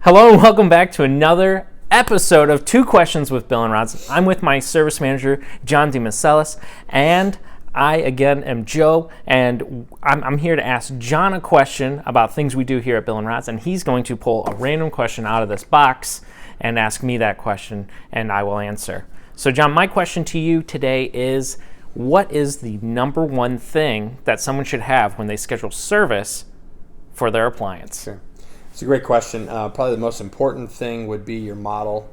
Hello and welcome back to another episode of Two Questions with Bill and Rods. I'm with my service manager, John DeMacelis, and I, again, am Joe, and I'm here to ask John a question about things we do here at Bill and Rods, and he's going to pull a random question out of this box and ask me that question, and I will answer. So, John, my question to you today is, what is the number one thing that someone should have when they schedule service for their appliance? Sure. It's a great question. Probably the most important thing would be your model.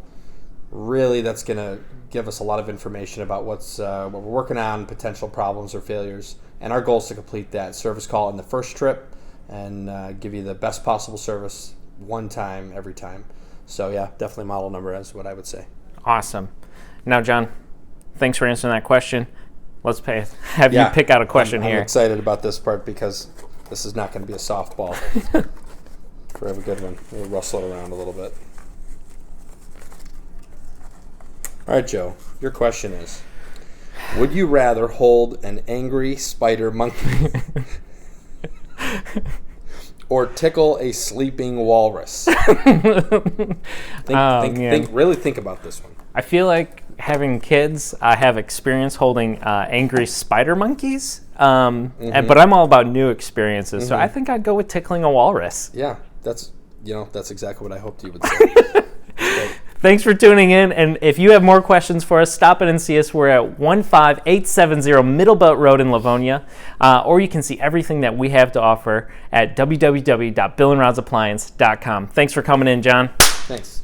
Really, that's going to give us a lot of information about what we're working on, potential problems or failures. And our goal is to complete that service call in the first trip and give you the best possible service one time, every time. So yeah, definitely model number is what I would say. Awesome. Now, John, thanks for answering that question. Let's have you pick out a question here. I'm excited about this part because this is not going to be a softball. We have a good one. We'll rustle it around a little bit. All right, Joe, your question is, would you rather hold an angry spider monkey or tickle a sleeping walrus? Really think about this one. I feel like having kids, I have experience holding angry spider monkeys, but I'm all about new experiences, so I think I'd go with tickling a walrus. Yeah. That's exactly what I hoped you would say. Thanks for tuning in, and if you have more questions for us, stop in and see us. We're at 15870 Middle Belt Road in Livonia, or you can see everything that we have to offer at www.billandrodsappliance.com. Thanks for coming in, John. Thanks.